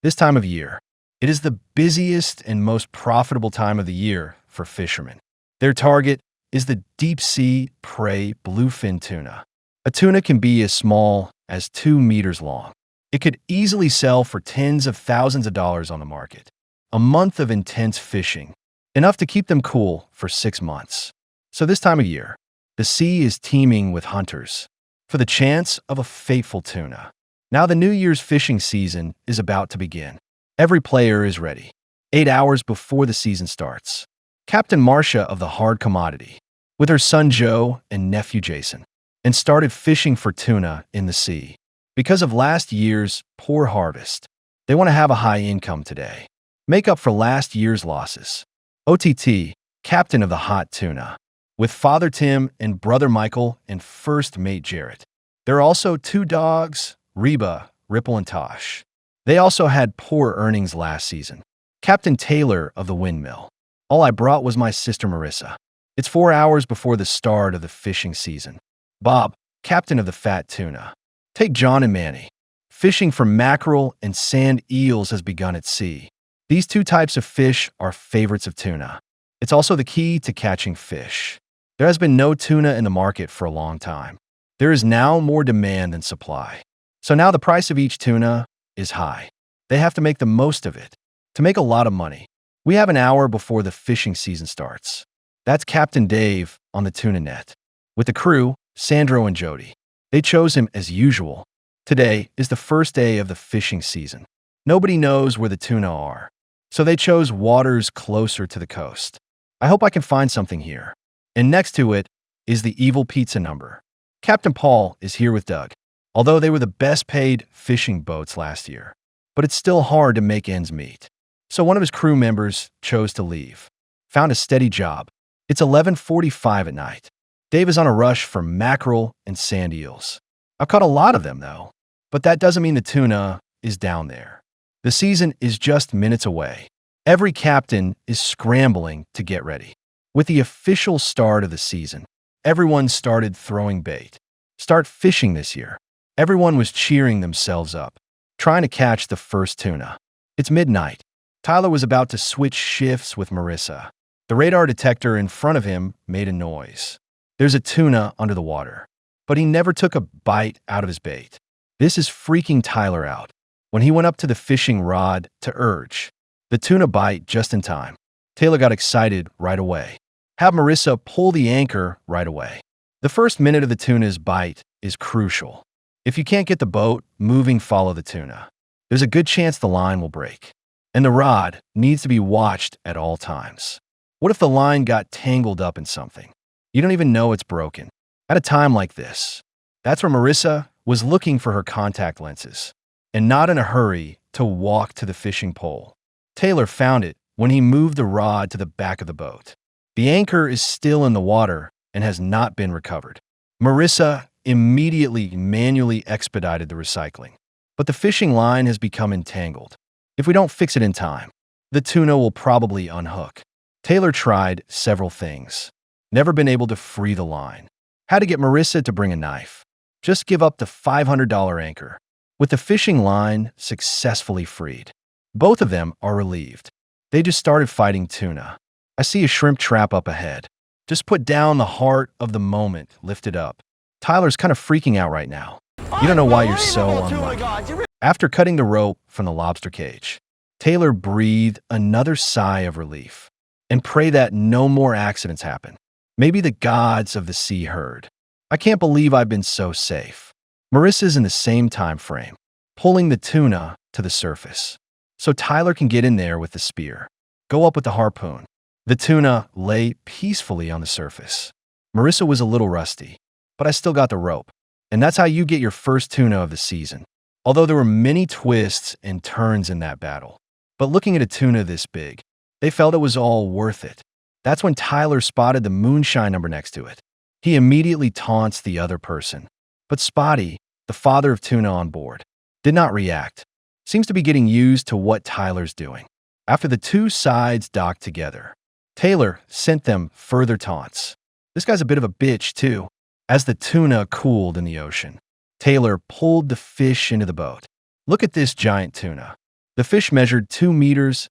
This time of year, it is the busiest and most profitable time of the year for fishermen. Their target is the deep-sea prey bluefin tuna. A tuna can be as small as 2 meters long. It could easily sell for tens of thousands of dollars on the market. A month of intense fishing, enough to keep them cool for 6 months. So this time of year, the sea is teeming with hunters for the chance of a fateful tuna. Now the New Year's fishing season is about to begin. Every player is ready, 8 hours before the season starts. Captain Marcia of the hard commodity, with her son Joe and nephew Jason, and started fishing for tuna in the sea. Because of last year's poor harvest, they want to have a high income today. Make up for last year's losses. OTT, captain of the hot tuna, with Father Tim and Brother Michael and first mate Jarrett. There are also 2 dogs, Reba, Ripple, and Tosh. They also had poor earnings last season. Captain Taylor of the windmill. All I brought was my sister Marissa. It's 4 hours before the start of the fishing season. Bob, captain of the fat tuna. Take John and Manny. Fishing for mackerel and sand eels has begun at sea. These 2 types of fish are favorites of tuna. It's also the key to catching fish. There has been no tuna in the market for a long time. There is now more demand than supply. So now the price of each tuna is high. They have to make the most of it. To make a lot of money, we have an hour before the fishing season starts. That's Captain Dave on the tuna net. With the crew, Sandro and Jody. They chose him as usual. Today is the first day of the fishing season. Nobody knows where the tuna are, so they chose waters closer to the coast. I hope I can find something here. And next to it is the evil pizza number. Captain Paul is here with Doug, although they were the best paid fishing boats last year. But it's still hard to make ends meet. So one of his crew members chose to leave. Found a steady job. It's 11:45 at night. Dave is on a rush for mackerel and sand eels. I've caught a lot of them, though. But that doesn't mean the tuna is down there. The season is just minutes away. Every captain is scrambling to get ready. With the official start of the season, everyone started throwing bait. Start fishing this year. Everyone was cheering themselves up, trying to catch the first tuna. It's midnight. Tyler was about to switch shifts with Marissa. The radar detector in front of him made a noise. There's a tuna under the water, but he never took a bite out of his bait. This is freaking Tyler out. When he went up to the fishing rod to urge the tuna bite just in time, Taylor got excited right away. Have Marissa pull the anchor right away. The first minute of the tuna's bite is crucial. If you can't get the boat moving, follow the tuna. There's a good chance the line will break. And the rod needs to be watched at all times. What if the line got tangled up in something? You don't even know it's broken. At a time like this, that's where Marissa was looking for her contact lenses and not in a hurry to walk to the fishing pole. Taylor found it when he moved the rod to the back of the boat. The anchor is still in the water and has not been recovered. Marissa immediately manually expedited the recycling, but the fishing line has become entangled. If we don't fix it in time, the tuna will probably unhook. Taylor tried several things. Never been able to free the line. Had to get Marissa to bring a knife. Just give up the $500 anchor. With the fishing line successfully freed, both of them are relieved. They just started fighting tuna. I see a shrimp trap up ahead. Just put down the heart of the moment, lift it up. Tyler's kind of freaking out right now. You don't know why you're so unlucky. After cutting the rope from the lobster cage, Taylor breathed another sigh of relief and pray that no more accidents happen. Maybe the gods of the sea heard. I can't believe I've been so safe. Marissa's in the same time frame, pulling the tuna to the surface. So Tyler can get in there with the spear. Go up with the harpoon. The tuna lay peacefully on the surface. Marissa was a little rusty, but I still got the rope. And that's how you get your first tuna of the season. Although there were many twists and turns in that battle. But looking at a tuna this big, they felt it was all worth it. That's when Tyler spotted the Moonshine number next to it. He immediately taunts the other person. But Spotty, the father of tuna on board, did not react. Seems to be getting used to what Tyler's doing. After the 2 sides docked together, Taylor sent them further taunts. This guy's a bit of a bitch, too. As the tuna cooled in the ocean, Taylor pulled the fish into the boat. Look at this giant tuna. The fish measured 2.5 meters.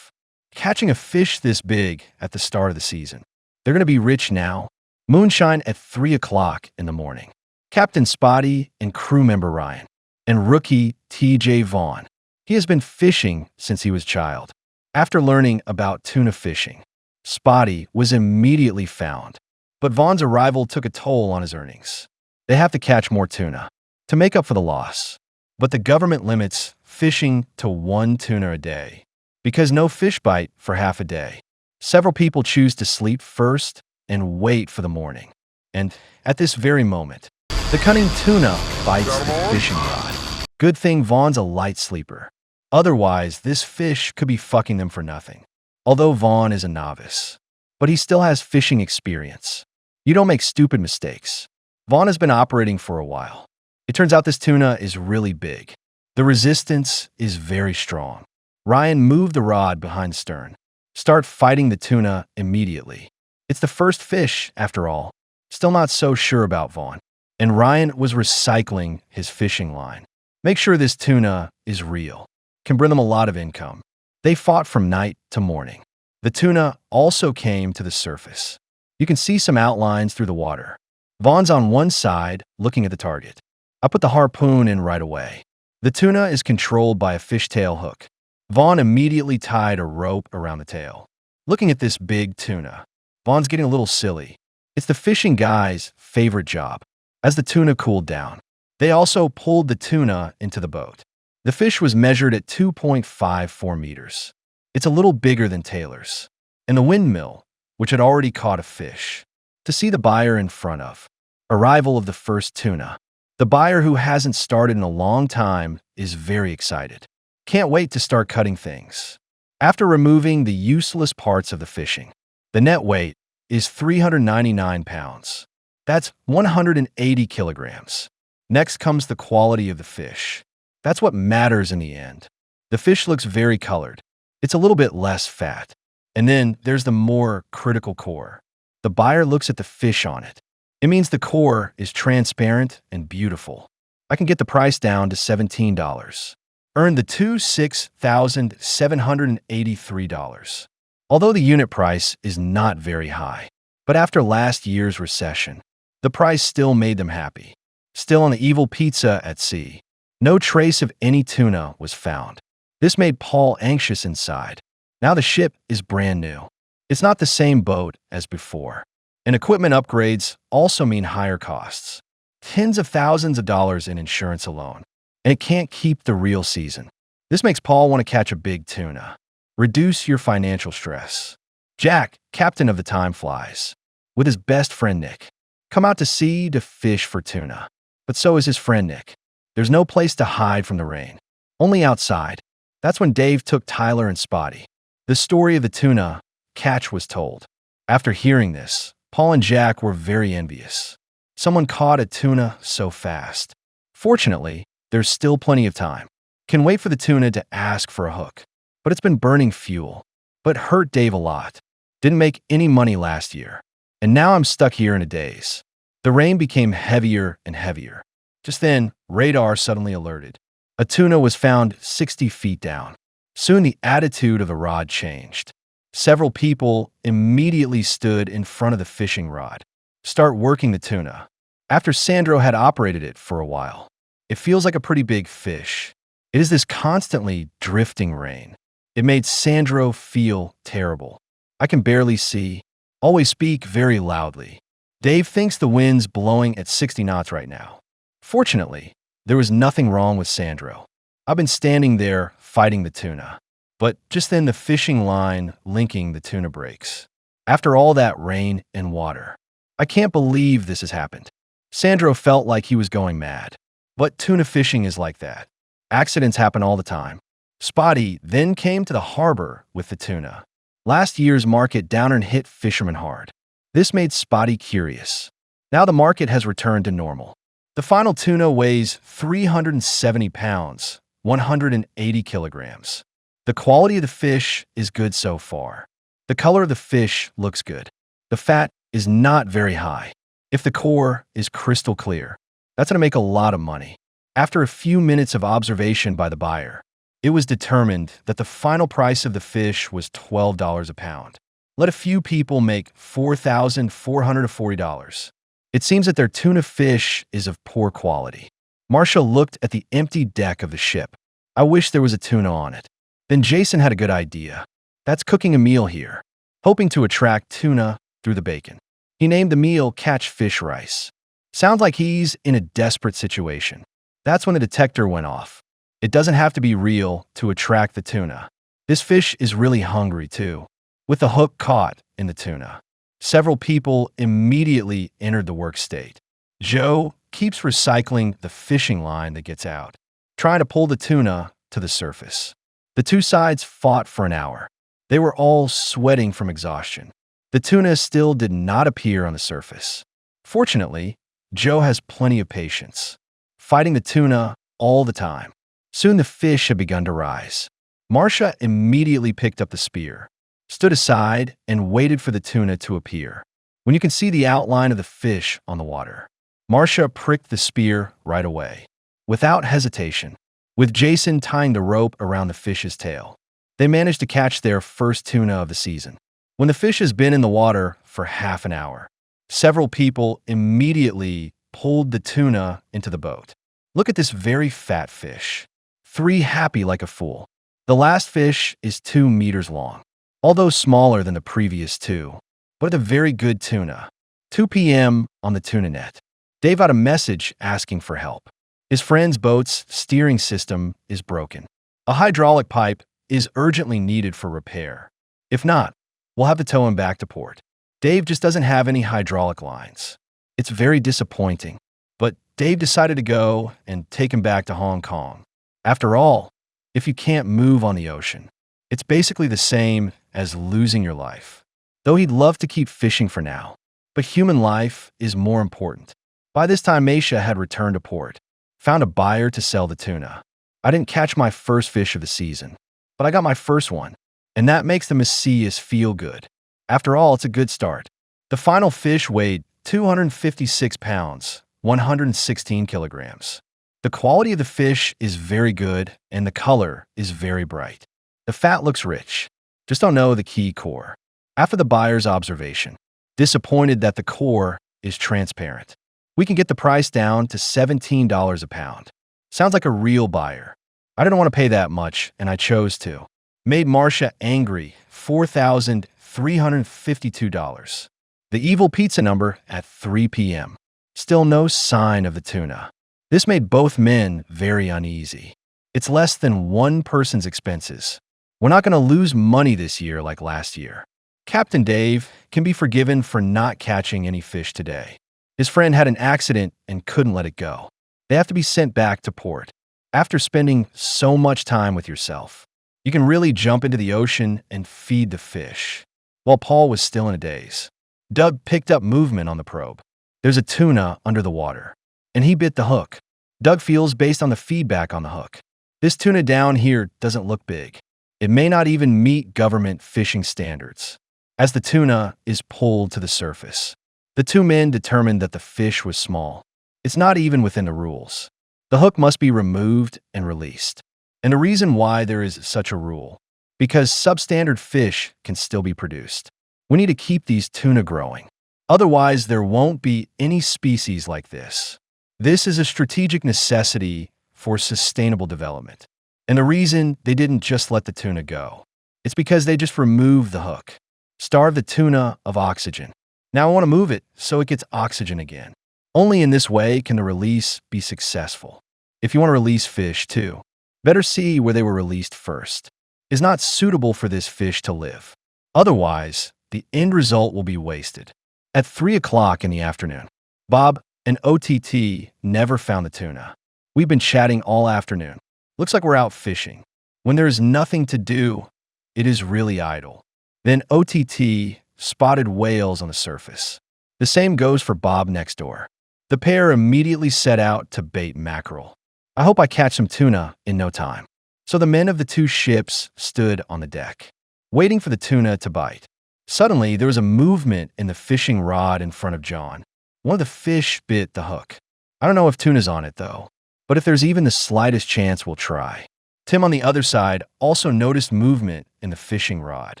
Catching a fish this big at the start of the season. They're going to be rich now. Moonshine at 3 o'clock in the morning. Captain Spotty and crew member Ryan. And rookie TJ Vaughn. He has been fishing since he was a child. After learning about tuna fishing, Spotty was immediately found. But Vaughn's arrival took a toll on his earnings. They have to catch more tuna to make up for the loss. But the government limits fishing to 1 tuna a day because no fish bite for half a day. Several people choose to sleep first and wait for the morning. And at this very moment, the cunning tuna bites the fishing rod. Good thing Vaughn's a light sleeper. Otherwise, this fish could be fucking them for nothing. Although Vaughn is a novice, but he still has fishing experience. You don't make stupid mistakes. Vaughn has been operating for a while. It turns out this tuna is really big. The resistance is very strong. Ryan moved the rod behind the stern. Start fighting the tuna immediately. It's the first fish, after all. Still not so sure about Vaughn. And Ryan was recycling his fishing line. Make sure this tuna is real. Can bring them a lot of income. They fought from night to morning. The tuna also came to the surface. You can see some outlines through the water. Vaughn's on one side, looking at the target. I put the harpoon in right away. The tuna is controlled by a fishtail hook. Vaughn immediately tied a rope around the tail. Looking at this big tuna, Vaughn's getting a little silly. It's the fishing guy's favorite job. As the tuna cooled down, they also pulled the tuna into the boat. The fish was measured at 2.54 meters. It's a little bigger than Taylor's. And the windmill, which had already caught a fish. To see the buyer in front of. Arrival of the first tuna. The buyer, who hasn't started in a long time, is very excited. Can't wait to start cutting things. After removing the useless parts of the fishing, the net weight is 399 pounds. That's 180 kilograms. Next comes the quality of the fish. That's what matters in the end. The fish looks very colored. It's a little bit less fat. And then there's the more critical core. The buyer looks at the fish on it. It means the core is transparent and beautiful. I can get the price down to $17. Earn the $26,783. Although the unit price is not very high. But after last year's recession, the price still made them happy. Still on the evil pizza at sea. No trace of any tuna was found. This made Paul anxious inside. Now the ship is brand new. It's not the same boat as before. And equipment upgrades also mean higher costs. Tens of thousands of dollars in insurance alone. And it can't keep the real season. This makes Paul want to catch a big tuna. Reduce your financial stress. Jack, captain of the Time Flies, with his best friend Nick, come out to sea to fish for tuna. But so is his friend Nick. There's no place to hide from the rain. Only outside. That's when Dave took Tyler and Spotty. The story of the tuna catch was told. After hearing this, Paul and Jack were very envious. Someone caught a tuna so fast. Fortunately, there's still plenty of time. Can wait for the tuna to ask for a hook. But it's been burning fuel. But hurt Dave a lot. Didn't make any money last year. And now I'm stuck here in a daze. The rain became heavier and heavier. Just then, radar suddenly alerted. A tuna was found 60 feet down. Soon the attitude of the rod changed. Several people immediately stood in front of the fishing rod. Start working the tuna. After Sandro had operated it for a while. It feels like a pretty big fish. It is this constantly drifting rain. It made Sandro feel terrible. I can barely see. Always speak very loudly. Dave thinks the wind's blowing at 60 knots right now. Fortunately, there was nothing wrong with Sandro. I've been standing there fighting the tuna. But just then the fishing line linking the tuna breaks. After all that rain and water. I can't believe this has happened. Sandro felt like he was going mad. But tuna fishing is like that. Accidents happen all the time. Spotty then came to the harbor with the tuna. Last year's market downer hit fishermen hard. This made Spotty curious. Now the market has returned to normal. The final tuna weighs 370 pounds, 180 kilograms. The quality of the fish is good so far. The color of the fish looks good. The fat is not very high. If the core is crystal clear, that's going to make a lot of money. After a few minutes of observation by the buyer, It was determined that the final price of the fish was $12 a pound. Let a few people make $4,440. It seems that their tuna fish is of poor quality. Marcia looked at the empty deck of the ship. I wish there was a tuna on it. Then Jason had a good idea. That's cooking a meal here, hoping to attract tuna through the bacon. He named the meal Catch Fish Rice. Sounds like he's in a desperate situation. That's when the detector went off. It doesn't have to be real to attract the tuna. This fish is really hungry too, with the hook caught in the tuna. Several people immediately entered the work state. Joe keeps recycling the fishing line that gets out, trying to pull the tuna to the surface. The two sides fought for an hour. They were all sweating from exhaustion. The tuna still did not appear on the surface. Fortunately, Joe has plenty of patience, fighting the tuna all the time. Soon the fish had begun to rise. Marcia immediately picked up the spear, stood aside, and waited for the tuna to appear. When you can see the outline of the fish on the water, Marcia pricked the spear right away, without hesitation, with Jason tying the rope around the fish's tail. They managed to catch their first tuna of the season. When the fish has been in the water for half an hour, several people immediately pulled the tuna into the boat. Look at this very fat fish. 3 happy like a fool. The last fish is 2 meters long, although smaller than the previous 2, but a very good tuna. 2 p.m. on the tuna net. Dave got a message asking for help. His friend's boat's steering system is broken. A hydraulic pipe is urgently needed for repair. If not, we'll have to tow him back to port. Dave just doesn't have any hydraulic lines. It's very disappointing, but Dave decided to go and take him back to Hong Kong. After all, if you can't move on the ocean, it's basically the same as losing your life. Though he'd love to keep fishing for now, but human life is more important. By this time, Meisha had returned to port, found a buyer to sell the tuna. I didn't catch my first fish of the season, but I got my first one, and that makes the Messias feel good. After all, it's a good start. The final fish weighed 256 pounds, 116 kilograms. The quality of the fish is very good, and the color is very bright. The fat looks rich. Just don't know the key core. After the buyer's observation, disappointed that the core is transparent. We can get the price down to $17 a pound. Sounds like a real buyer. I didn't want to pay that much, and I chose to. Made Marcia angry, $4,352. The evil pizza number at 3 p.m. Still no sign of the tuna. This made both men very uneasy. It's less than one person's expenses. We're not going to lose money this year like last year. Captain Dave can be forgiven for not catching any fish today. His friend had an accident and couldn't let it go. They have to be sent back to port. After spending so much time with yourself, you can really jump into the ocean and feed the fish. While Paul was still in a daze, Doug picked up movement on the probe. There's a tuna under the water, and he bit the hook. Doug feels based on the feedback on the hook. This tuna down here doesn't look big. It may not even meet government fishing standards. As the tuna is pulled to the surface, the two men determined that the fish was small. It's not even within the rules. The hook must be removed and released. And the reason why there is such a rule, because substandard fish can still be produced. We need to keep these tuna growing. Otherwise, there won't be any species like this. This is a strategic necessity for sustainable development. And the reason they didn't just let the tuna go, it's because they just removed the hook, starved the tuna of oxygen. Now I want to move it so it gets oxygen again. Only in this way can the release be successful. If you want to release fish too, better see where they were released first. It's not suitable for this fish to live. Otherwise, the end result will be wasted. At 3 o'clock in the afternoon, Bob and OTT never found the tuna. We've been chatting all afternoon. Looks like we're out fishing. When there is nothing to do, it is really idle. Then OTT spotted whales on the surface. The same goes for Bob next door. The pair immediately set out to bait mackerel. I hope I catch some tuna in no time. So the men of the two ships stood on the deck, waiting for the tuna to bite. Suddenly, there was a movement in the fishing rod in front of John. One of the fish bit the hook. I don't know if tuna's on it, though, but if there's even the slightest chance, we'll try. Tim on the other side also noticed movement in the fishing rod.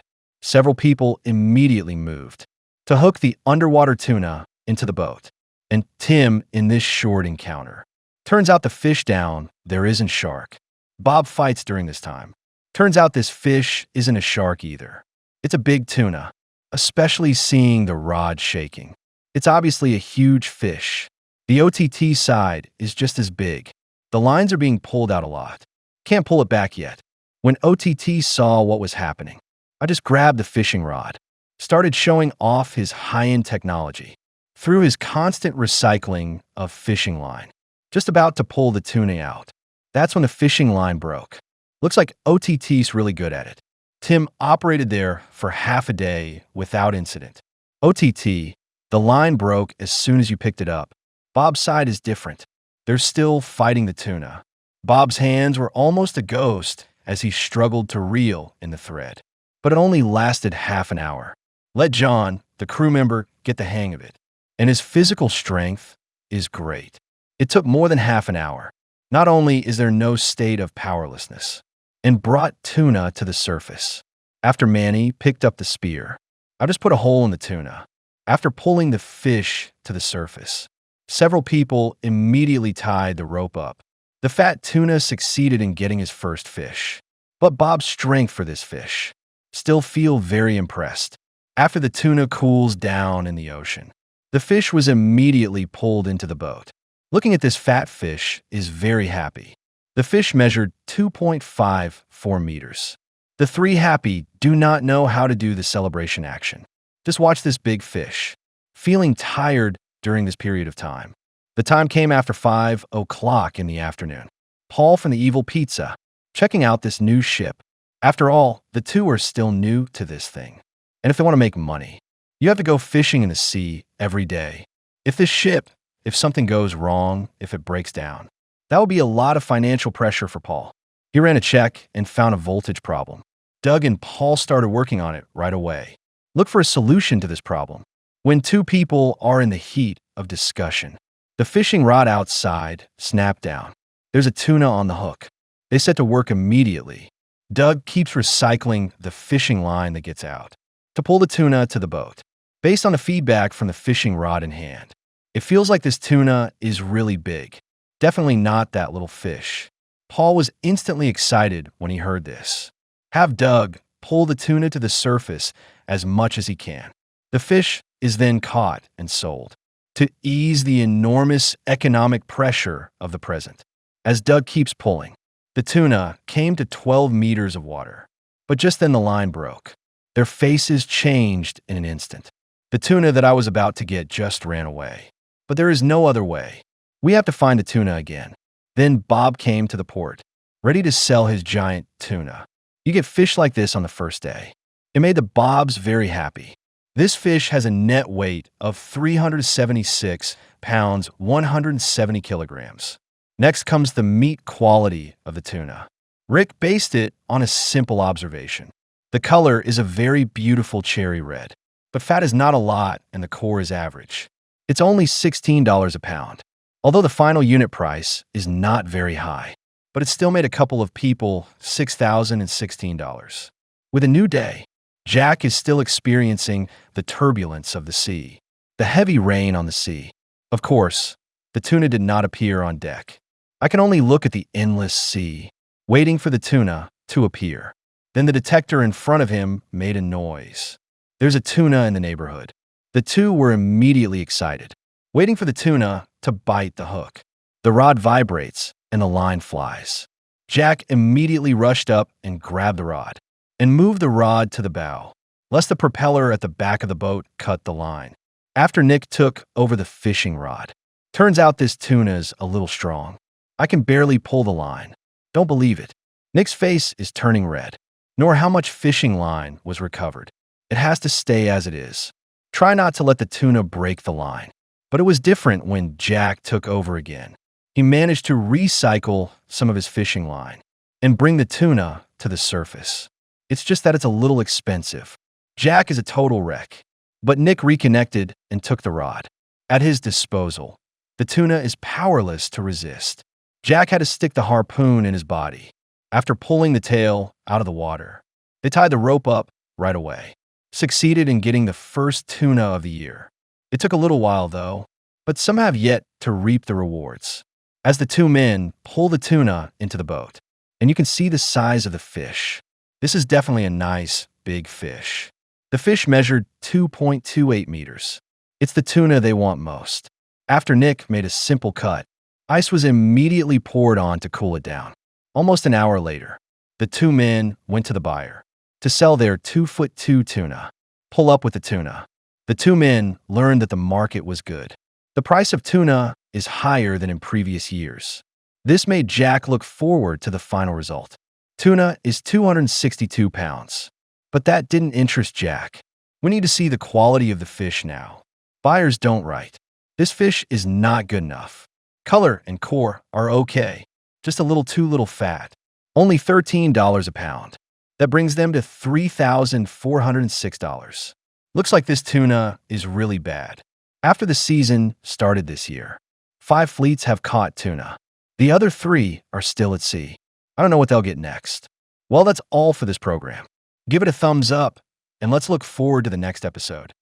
Several people immediately moved to hook the underwater tuna into the boat. And Tim in this short encounter. Turns out the fish down, there isn't shark. Bob fights during this time. Turns out this fish isn't a shark either. It's a big tuna, especially seeing the rod shaking. It's obviously a huge fish. The OTT side is just as big. The lines are being pulled out a lot. Can't pull it back yet. When OTT saw what was happening, I just grabbed the fishing rod, started showing off his high-end technology through his constant recycling of fishing line, just about to pull the tuna out. That's when the fishing line broke. Looks like OTT's really good at it. Tim operated there for half a day without incident. OTT, the line broke as soon as you picked it up. Bob's side is different. They're still fighting the tuna. Bob's hands were almost a ghost as he struggled to reel in the thread. But it only lasted half an hour. Let John, the crew member, get the hang of it. And his physical strength is great. It took more than half an hour. Not only is there no state of powerlessness, and brought tuna to the surface. After Manny picked up the spear, I just put a hole in the tuna. After pulling the fish to the surface, several people immediately tied the rope up. The fat tuna succeeded in getting his first fish. But Bob's strength for this fish still feel very impressed. After the tuna cools down in the ocean, the fish was immediately pulled into the boat. Looking at this fat fish is very happy. The fish measured 2.54 meters. The three happy do not know how to do the celebration action. Just watch this big fish, feeling tired during this period of time. The time came after 5 o'clock in the afternoon. Paul from the Evil Pizza, checking out this new ship. After all, the two are still new to this thing. And if they want to make money, you have to go fishing in the sea every day. If this ship, if something goes wrong, if it breaks down, that would be a lot of financial pressure for Paul. He ran a check and found a voltage problem. Doug and Paul started working on it right away. Look for a solution to this problem. When two people are in the heat of discussion, the fishing rod outside snapped down. There's a tuna on the hook. They set to work immediately. Doug keeps recycling the fishing line that gets out to pull the tuna to the boat. Based on the feedback from the fishing rod in hand, it feels like this tuna is really big. Definitely not that little fish. Paul was instantly excited when he heard this. Have Doug pull the tuna to the surface as much as he can. The fish is then caught and sold to ease the enormous economic pressure of the present. As Doug keeps pulling, the tuna came to 12 meters of water. But just then the line broke. Their faces changed in an instant. The tuna that I was about to get just ran away. But there is no other way. We have to find the tuna again. Then Bob came to the port, ready to sell his giant tuna. You get fish like this on the first day. It made the Bobs very happy. This fish has a net weight of 376 pounds, 170 kilograms. Next comes the meat quality of the tuna. Rick based it on a simple observation. The color is a very beautiful cherry red, but fat is not a lot and the core is average. It's only $16 a pound. Although the final unit price is not very high, but it still made a couple of people $6,016. With a new day, Jack is still experiencing the turbulence of the sea, the heavy rain on the sea. Of course, the tuna did not appear on deck. I can only look at the endless sea, waiting for the tuna to appear. Then the detector in front of him made a noise. There's a tuna in the neighborhood. The two were immediately excited, waiting for the tuna to bite the hook. The rod vibrates and the line flies. Jack immediately rushed up and grabbed the rod and moved the rod to the bow, lest the propeller at the back of the boat cut the line. After Nick took over the fishing rod, turns out this tuna's a little strong. I can barely pull the line. Don't believe it. Nick's face is turning red, nor how much fishing line was recovered. It has to stay as it is. Try not to let the tuna break the line. But it was different when Jack took over again. He managed to recycle some of his fishing line and bring the tuna to the surface. It's just that it's a little expensive. Jack is a total wreck, but Nick reconnected and took the rod. At his disposal, the tuna is powerless to resist. Jack had to stick the harpoon in his body. After pulling the tail out of the water, they tied the rope up right away. Succeeded in getting the first tuna of the year. It took a little while, though, but some have yet to reap the rewards. As the two men pull the tuna into the boat, and you can see the size of the fish. This is definitely a nice, big fish. The fish measured 2.28 meters. It's the tuna they want most. After Nick made a simple cut, ice was immediately poured on to cool it down. Almost an hour later, the two men went to the buyer to sell their 2'2" tuna. Pull up with the tuna. The two men learned that the market was good. The price of tuna is higher than in previous years. This made Jack look forward to the final result. Tuna is 262 pounds. But that didn't interest Jack. We need to see the quality of the fish now. Buyers don't write. This fish is not good enough. Color and core are okay. Just a little too little fat. Only $13 a pound. That brings them to $3,406. Looks like this tuna is really bad. After the season started this year, 5 fleets have caught tuna. The other 3 are still at sea. I don't know what they'll get next. Well, that's all for this program. Give it a thumbs up, and let's look forward to the next episode.